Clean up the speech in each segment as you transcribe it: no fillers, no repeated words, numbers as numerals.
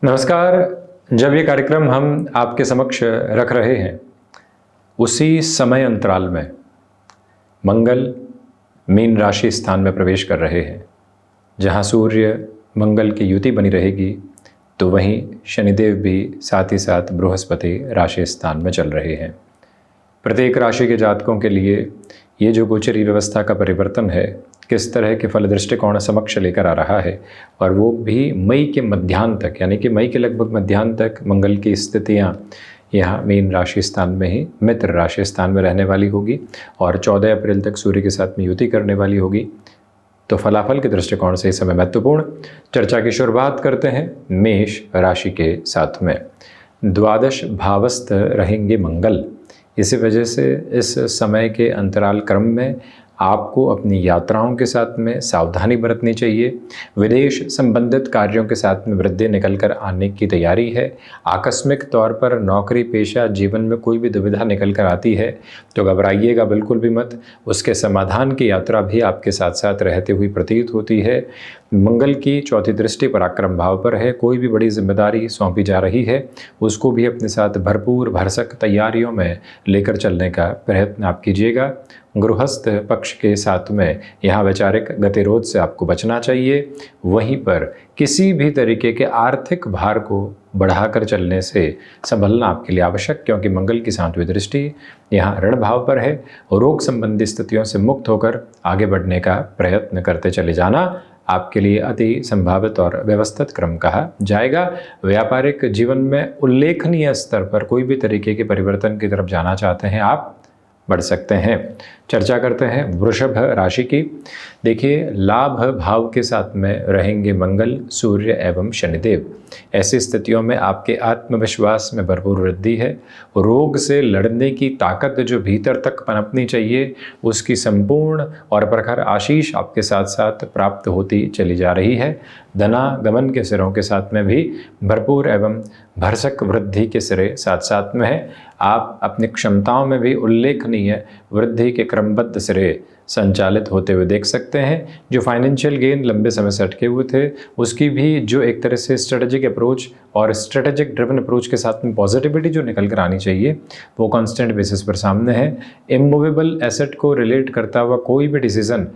नमस्कार। जब ये कार्यक्रम हम आपके समक्ष रख रहे हैं, उसी समय अंतराल में मंगल मीन राशि स्थान में प्रवेश कर रहे हैं। जहाँ सूर्य मंगल की युति बनी रहेगी, तो वहीं शनिदेव भी साथ ही साथ बृहस्पति राशि स्थान में चल रहे हैं। प्रत्येक राशि के जातकों के लिए ये जो गोचरी व्यवस्था का परिवर्तन है, किस तरह के फल दृष्टिकोण समक्ष लेकर आ रहा है, और वो भी मई के मध्यान्ह तक, यानी कि मई के लगभग मध्यान्ह तक मंगल की स्थितियाँ यहाँ मीन राशि स्थान में ही मित्र राशि स्थान में रहने वाली होगी और 14 अप्रैल तक सूर्य के साथ में युति करने वाली होगी। तो फलाफल के दृष्टिकोण से इस समय महत्वपूर्ण चर्चा की शुरुआत करते हैं मेष राशि के साथ में। द्वादश भावस्थ रहेंगे मंगल। इसी वजह से इस समय के अंतराल क्रम में आपको अपनी यात्राओं के साथ में सावधानी बरतनी चाहिए। विदेश संबंधित कार्यों के साथ में वृद्धि निकल कर आने की तैयारी है। आकस्मिक तौर पर नौकरी पेशा जीवन में कोई भी दुविधा निकल कर आती है तो घबराइएगा बिल्कुल भी मत। उसके समाधान की यात्रा भी आपके साथ साथ रहते हुई प्रतीत होती है। मंगल की चौथी दृष्टि पराक्रम भाव पर है। कोई भी बड़ी जिम्मेदारी सौंपी जा रही है, उसको भी अपने साथ भरपूर भरसक तैयारियों में लेकर चलने का प्रयत्न आप कीजिएगा। गृहस्थ पक्ष के साथ में यहाँ वैचारिक गतिरोध से आपको बचना चाहिए। वहीं पर किसी भी तरीके के आर्थिक भार को बढ़ाकर चलने से संभलना आपके लिए आवश्यक, क्योंकि मंगल की सातवीं दृष्टि यहाँ ऋण भाव पर है। रोग संबंधी स्थितियों से मुक्त होकर आगे बढ़ने का प्रयत्न करते चले जाना आपके लिए अति संभावित और व्यवस्थित क्रम कहा जाएगा। व्यापारिक जीवन में उल्लेखनीय स्तर पर कोई भी तरीके के परिवर्तन की तरफ जाना चाहते हैं, आप बढ़ सकते हैं। चर्चा करते हैं वृषभ राशि की। देखिए, लाभ भाव के साथ में रहेंगे मंगल, सूर्य एवं शनिदेव। ऐसी स्थितियों में आपके आत्मविश्वास में भरपूर वृद्धि है। रोग से लड़ने की ताकत जो भीतर तक पनपनी चाहिए, उसकी संपूर्ण और प्रखर आशीष आपके साथ साथ प्राप्त होती चली जा रही है। धनागमन के सिरों के साथ में भी भरपूर एवं भरसक वृद्धि के सिरे साथ साथ में है। आप अपनी क्षमताओं में भी उल्लेखनीय वृद्धि के क्रमबद्ध सिरे संचालित होते हुए देख सकते हैं। जो फाइनेंशियल गेन लंबे समय से अटके हुए थे, उसकी भी जो एक तरह से स्ट्रेटेजिक अप्रोच और स्ट्रेटेजिक ड्रिवन अप्रोच के साथ में पॉजिटिविटी जो निकल कर आनी चाहिए, वो कांस्टेंट बेसिस पर सामने है। इमूवेबल एसेट को रिलेट करता हुआ कोई भी डिसीजन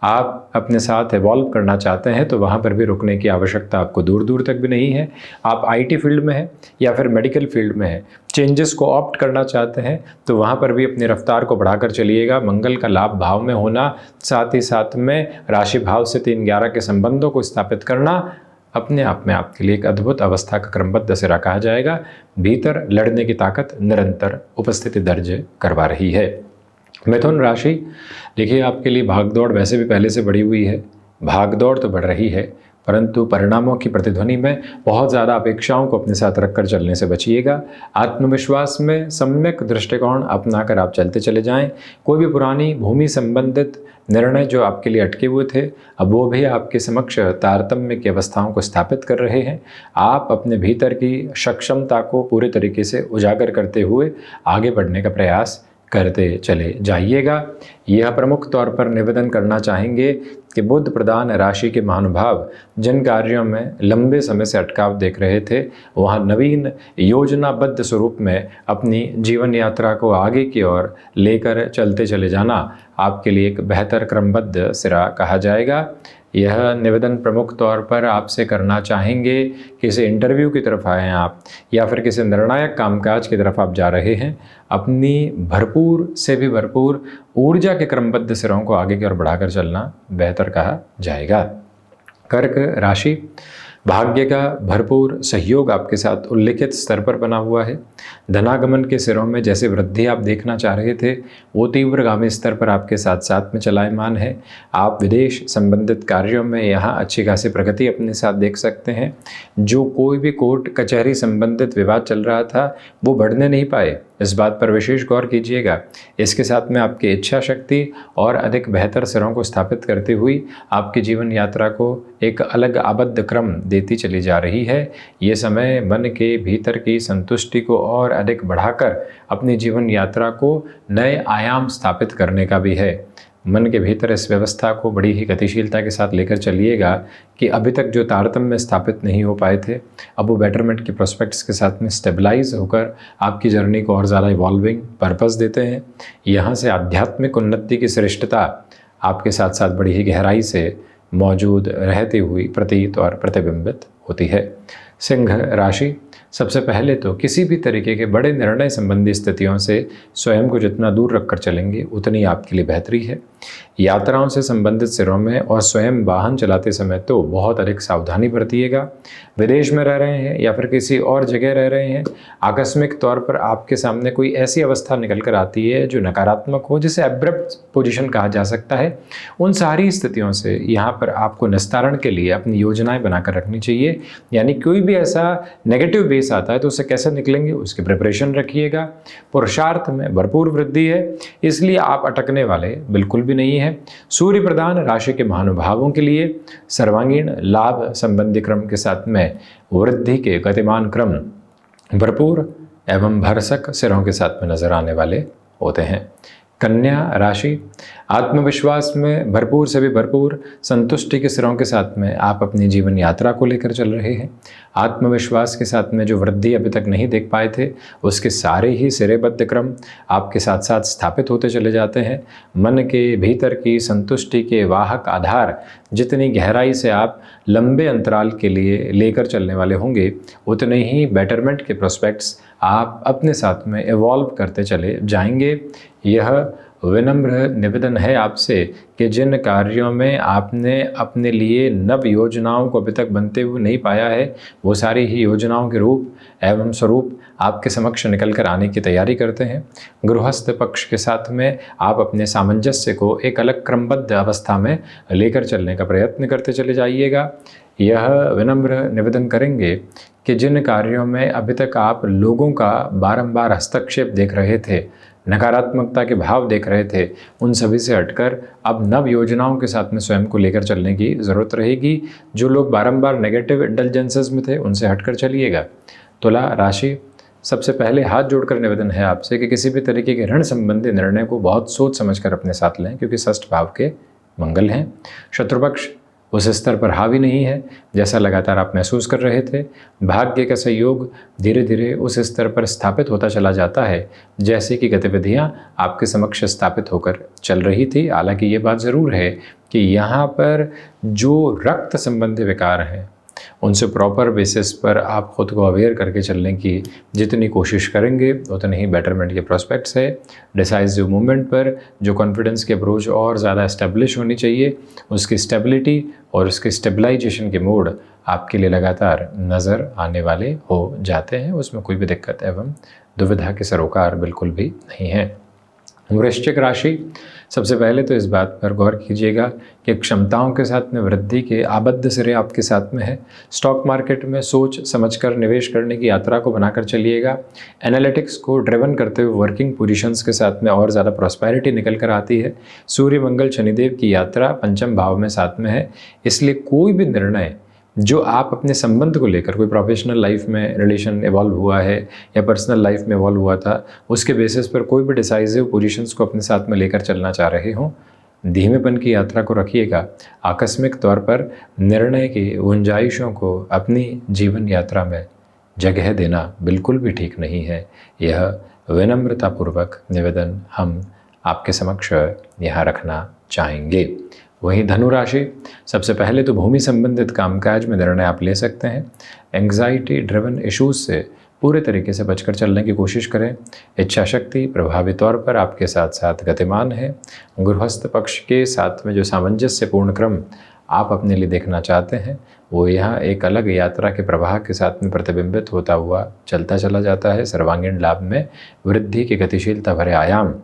आप अपने साथ इवॉल्व करना चाहते हैं, तो वहाँ पर भी रुकने की आवश्यकता आपको दूर दूर तक भी नहीं है। आप आईटी फील्ड में हैं या फिर मेडिकल फील्ड में हैं, चेंजेस को ऑप्ट करना चाहते हैं, तो वहाँ पर भी अपनी रफ्तार को बढ़ाकर चलिएगा। मंगल का लाभ भाव में होना, साथ ही साथ में राशि भाव से 3-11 के संबंधों को स्थापित करना अपने आप में आपके लिए एक अद्भुत अवस्था का क्रमबद्ध सिरा कहा जाएगा। भीतर लड़ने की ताकत निरंतर उपस्थिति दर्ज करवा रही है। मिथुन राशि, देखिए, आपके लिए भागदौड़ वैसे भी पहले से बढ़ी हुई है। भागदौड़ तो बढ़ रही है, परंतु परिणामों की प्रतिध्वनि में बहुत ज़्यादा अपेक्षाओं को अपने साथ रखकर चलने से बचिएगा। आत्मविश्वास में सम्यक दृष्टिकोण अपनाकर आप चलते चले जाएं। कोई भी पुरानी भूमि संबंधित निर्णय जो आपके लिए अटके हुए थे, अब वो भी आपके समक्ष तारतम्य की अवस्थाओं को स्थापित कर रहे हैं। आप अपने भीतर की सक्षमता को पूरे तरीके से उजागर करते हुए आगे बढ़ने का प्रयास करते चले जाइएगा। यह प्रमुख तौर पर निवेदन करना चाहेंगे कि बुध प्रधान राशि के महानुभाव जिन कार्यों में लंबे समय से अटकाव देख रहे थे, वहाँ नवीन योजनाबद्ध स्वरूप में अपनी जीवन यात्रा को आगे की ओर लेकर चलते चले जाना आपके लिए एक बेहतर क्रमबद्ध सिरा कहा जाएगा। यह निवेदन प्रमुख तौर पर आपसे करना चाहेंगे, किसी इंटरव्यू की तरफ आए हैं आप या फिर किसी निर्णायक कामकाज की तरफ आप जा रहे हैं, अपनी भरपूर से भी भरपूर ऊर्जा के क्रमबद्ध सिरों को आगे की ओर बढ़ाकर चलना बेहतर कहा जाएगा। कर्क राशि, भाग्य का भरपूर सहयोग आपके साथ उल्लिखित स्तर पर बना हुआ है। धनागमन के सिरों में जैसे वृद्धि आप देखना चाह रहे थे, वो तीव्रगामी स्तर पर आपके साथ साथ में चलायमान है। आप विदेश संबंधित कार्यों में यहाँ अच्छी खासी प्रगति अपने साथ देख सकते हैं। जो कोई भी कोर्ट कचहरी संबंधित विवाद चल रहा था, वो बढ़ने नहीं पाए, इस बात पर विशेष गौर कीजिएगा। इसके साथ में आपकी इच्छा शक्ति और अधिक बेहतर सिरों को स्थापित करती हुई आपकी जीवन यात्रा को एक अलग आबद्ध क्रम देती चली जा रही है। ये समय मन के भीतर की संतुष्टि को और अधिक बढ़ाकर अपनी जीवन यात्रा को नए आयाम स्थापित करने का भी है। मन के भीतर इस व्यवस्था को बड़ी ही गतिशीलता के साथ लेकर चलिएगा कि अभी तक जो तारतम्य स्थापित नहीं हो पाए थे, अब वो बेटरमेंट के प्रोस्पेक्ट्स के साथ में स्टेबलाइज होकर आपकी जर्नी को और ज़्यादा इवॉल्विंग पर्पस देते हैं। यहाँ से आध्यात्मिक उन्नति की श्रेष्ठता आपके साथ साथ बड़ी ही गहराई से मौजूद रहती हुई प्रतीत और प्रतिबिंबित होती है। सिंह राशि, सबसे पहले तो किसी भी तरीके के बड़े निर्णय संबंधी स्थितियों से स्वयं को जितना दूर रखकर चलेंगे उतनी आपके लिए बेहतरी है। यात्राओं से संबंधित सिरों में और स्वयं वाहन चलाते समय तो बहुत अधिक सावधानी बरतिएगा। विदेश में रह रहे हैं या फिर किसी और जगह रह रहे हैं, आकस्मिक तौर पर आपके सामने कोई ऐसी अवस्था निकल कर आती है जो नकारात्मक हो, जिसे एब्रप्ट पोजीशन कहा जा सकता है। उन सारी स्थितियों से यहाँ पर आपको निस्तारण के लिए अपनी योजनाएं बनाकर रखनी चाहिए। यानी कोई भी ऐसा नेगेटिव बेस आता है तो उससे कैसे निकलेंगे उसकी प्रिपरेशन रखिएगा। पुरुषार्थ में भरपूर वृद्धि है, इसलिए आप अटकने वाले बिल्कुल भी नहीं है। सूर्य प्रधान राशि के महानुभावों के लिए सर्वांगीण लाभ संबंधी क्रम के साथ में वृद्धि के गतिमान क्रम भरपूर एवं भरसक सिरों के साथ में नजर आने वाले होते हैं। कन्या राशि, आत्मविश्वास में भरपूर से भी भरपूर संतुष्टि के सिरों के साथ में आप अपनी जीवन यात्रा को लेकर चल रहे हैं। आत्मविश्वास के साथ में जो वृद्धि अभी तक नहीं देख पाए थे उसके सारे ही सिरेबद्ध क्रम आपके साथ साथ स्थापित होते चले जाते हैं। मन के भीतर की संतुष्टि के वाहक आधार जितनी गहराई से आप लंबे अंतराल के लिए लेकर चलने वाले होंगे उतने ही बेटरमेंट के प्रोस्पेक्ट्स आप अपने साथ में इवॉल्व करते चले जाएंगे। यह विनम्र निवेदन है आपसे कि जिन कार्यों में आपने अपने लिए नव योजनाओं को अभी तक बनते हुए नहीं पाया है, वो सारी ही योजनाओं के रूप एवं स्वरूप आपके समक्ष निकल कर आने की तैयारी करते हैं। गृहस्थ पक्ष के साथ में आप अपने सामंजस्य को एक अलग क्रमबद्ध अवस्था में लेकर चलने का प्रयत्न करते चले जाइएगा। यह विनम्र निवेदन करेंगे कि जिन कार्यों में अभी तक आप लोगों का बारंबार हस्तक्षेप देख रहे थे, नकारात्मकता के भाव देख रहे थे, उन सभी से हटकर अब नव योजनाओं के साथ में स्वयं को लेकर चलने की ज़रूरत रहेगी। जो लोग बारंबार नेगेटिव इंटेलिजेंसेस में थे उनसे हटकर चलिएगा। तुला राशि, सबसे पहले हाथ जोड़कर निवेदन है आपसे कि किसी भी तरीके के ऋण संबंधी निर्णय को बहुत सोच समझकर अपने साथ लें, क्योंकि षष्ठ भाव के मंगल हैं। शत्रुपक्ष उस स्तर पर हावी नहीं है जैसा लगातार आप महसूस कर रहे थे। भाग्य का सहयोग धीरे धीरे उस स्तर पर स्थापित होता चला जाता है जैसे कि गतिविधियां आपके समक्ष स्थापित होकर चल रही थी। हालांकि ये बात ज़रूर है कि यहाँ पर जो रक्त संबंधी विकार हैं उनसे प्रॉपर बेसिस पर आप खुद को अवेयर करके चलने की जितनी कोशिश करेंगे उतने ही बेटरमेंट के प्रोस्पेक्ट्स है। डिसाइसिव मूवमेंट पर जो कॉन्फिडेंस की अप्रोच और ज़्यादा एस्टेब्लिश होनी चाहिए, उसकी स्टेबिलिटी और उसके स्टेबलाइजेशन के मोड आपके लिए लगातार नज़र आने वाले हो जाते हैं। उसमें कोई भी दिक्कत एवं दुविधा के सरोकार बिल्कुल भी नहीं है। वृश्चिक राशि, सबसे पहले तो इस बात पर गौर कीजिएगा कि क्षमताओं के साथ में वृद्धि के आबद्ध सिरे आपके साथ में है। स्टॉक मार्केट में सोच समझकर निवेश करने की यात्रा को बनाकर चलिएगा। एनालिटिक्स को ड्रिवन करते हुए वर्किंग पोजीशंस के साथ में और ज़्यादा प्रॉस्पेरिटी निकल कर आती है। सूर्य मंगल शनिदेव की यात्रा पंचम भाव में साथ में है, इसलिए कोई भी निर्णय जो आप अपने संबंध को लेकर, कोई प्रोफेशनल लाइफ में रिलेशन इवॉल्व हुआ है या पर्सनल लाइफ में इवॉल्व हुआ था, उसके बेसिस पर कोई भी डिसाइसिव पोजीशंस को अपने साथ में लेकर चलना चाह रहे हों, धीमेपन की यात्रा को रखिएगा। आकस्मिक तौर पर निर्णय की गुंजाइशों को अपनी जीवन यात्रा में जगह देना बिल्कुल भी ठीक नहीं है। यह विनम्रतापूर्वक निवेदन हम आपके समक्ष यहाँ रखना चाहेंगे। वहीं धनु राशि, सबसे पहले तो भूमि संबंधित कामकाज में निर्णय आप ले सकते हैं। एंग्जाइटी ड्रिवन इश्यूज से पूरे तरीके से बचकर चलने की कोशिश करें। इच्छा शक्ति प्रभावी तौर पर आपके साथ साथ गतिमान है। गृहस्थ पक्ष के साथ में जो सामंजस्यपूर्ण क्रम आप अपने लिए देखना चाहते हैं वो यहाँ एक अलग यात्रा के प्रवाह के साथ में प्रतिबिंबित होता हुआ चलता चला जाता है। सर्वांगीण लाभ में वृद्धि की गतिशीलता भरे आयाम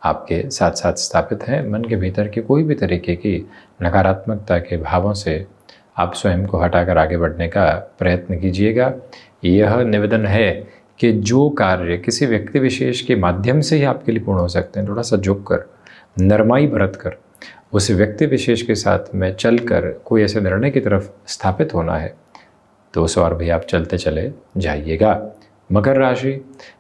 आपके साथ साथ स्थापित हैं। मन के भीतर की कोई भी तरीके की नकारात्मकता के भावों से आप स्वयं को हटाकर आगे बढ़ने का प्रयत्न कीजिएगा। यह निवेदन है कि जो कार्य किसी व्यक्ति विशेष के माध्यम से ही आपके लिए पूर्ण हो सकते हैं, थोड़ा सा झुक कर, नरमाई बरत कर उस व्यक्ति विशेष के साथ में चलकर कोई ऐसे निर्णय की तरफ स्थापित होना है तो उस और भी आप चलते चले जाइएगा। मकर राशि,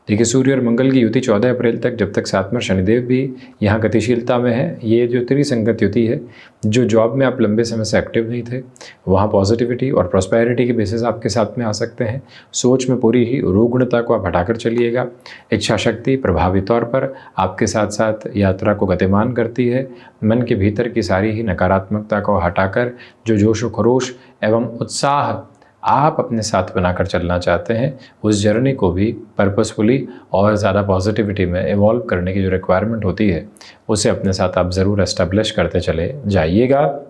देखिए सूर्य और मंगल की युति 14 अप्रैल तक, जब तक साथ में शनिदेव भी यहाँ गतिशीलता में है, ये जो त्रिसंगत युति है, जो जॉब में आप लंबे समय से एक्टिव नहीं थे वहाँ पॉजिटिविटी और प्रॉस्पेरिटी के बेसिस आपके साथ में आ सकते हैं। सोच में पूरी ही रुग्णता को आप हटाकर चलिएगा। इच्छा शक्ति प्रभावी तौर पर आपके साथ साथ यात्रा को गतिमान करती है। मन के भीतर की सारी ही नकारात्मकता को हटाकर जो जोश व खरोश एवं उत्साह आप अपने साथ बनाकर चलना चाहते हैं, उस जर्नी को भी पर्पसफुली और ज़्यादा पॉजिटिविटी में इवॉल्व करने की जो रिक्वायरमेंट होती है, उसे अपने साथ आप ज़रूर एस्टेब्लिश करते चले जाइएगा।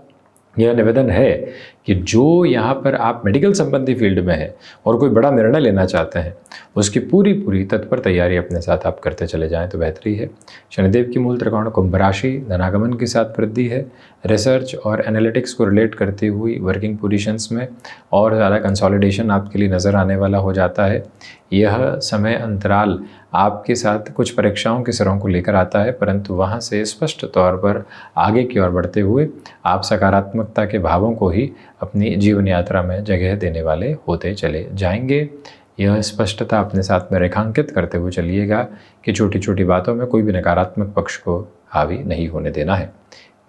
यह निवेदन है कि जो यहाँ पर आप मेडिकल संबंधी फील्ड में हैं और कोई बड़ा निर्णय लेना चाहते हैं, उसकी पूरी तत्पर तैयारी अपने साथ आप करते चले जाएं तो बेहतरी है। शनिदेव की मूल त्रिकोण कुंभ राशि, धनागमन के साथ वृद्धि है। रिसर्च और एनालिटिक्स को रिलेट करती हुई वर्किंग पोजीशंस में और ज़्यादा कंसोलिडेशन आपके लिए नज़र आने वाला हो जाता है। यह समय अंतराल आपके साथ कुछ परीक्षाओं के सिरों को लेकर आता है, परंतु वहाँ से स्पष्ट तौर पर आगे की ओर बढ़ते हुए आप सकारात्मकता के भावों को ही अपनी जीवन यात्रा में जगह देने वाले होते चले जाएंगे। यह स्पष्टता अपने साथ में रेखांकित करते हुए चलिएगा कि छोटी छोटी बातों में कोई भी नकारात्मक पक्ष को हावी नहीं होने देना है।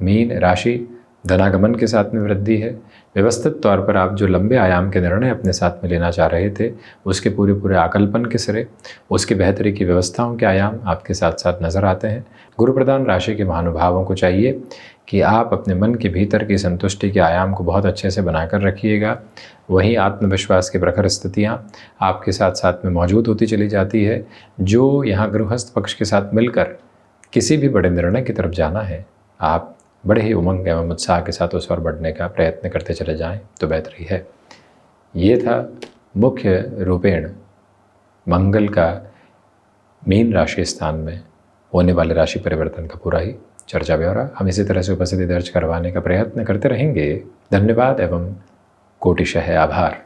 मीन राशि, धनागमन के साथ में वृद्धि है। व्यवस्थित तौर पर आप जो लंबे आयाम के निर्णय अपने साथ में लेना चाह रहे थे, उसके पूरे आकल्पन के सिरे, उसकी बेहतरी की व्यवस्थाओं के आयाम आपके साथ साथ नजर आते हैं। गुरु प्रधान राशि के महानुभावों को चाहिए कि आप अपने मन के भीतर की संतुष्टि के आयाम को बहुत अच्छे से बनाकर रखिएगा। वहीं आत्मविश्वास की प्रखर स्थितियाँ आपके साथ साथ में मौजूद होती चली जाती है। जो यहाँ गृहस्थ पक्ष के साथ मिलकर किसी भी बड़े निर्णय की तरफ जाना है, आप बड़े ही उमंग एवं उत्साह के साथ उस ओर बढ़ने का प्रयत्न करते चले जाएं तो बेहतरी है। ये था मुख्य रूपेण मंगल का मीन राशि स्थान में होने वाले राशि परिवर्तन का पूरा ही चर्चा ब्यौरा। हम इसी तरह से उपस्थिति दर्ज करवाने का प्रयत्न करते रहेंगे। धन्यवाद एवं कोटिशः आभार।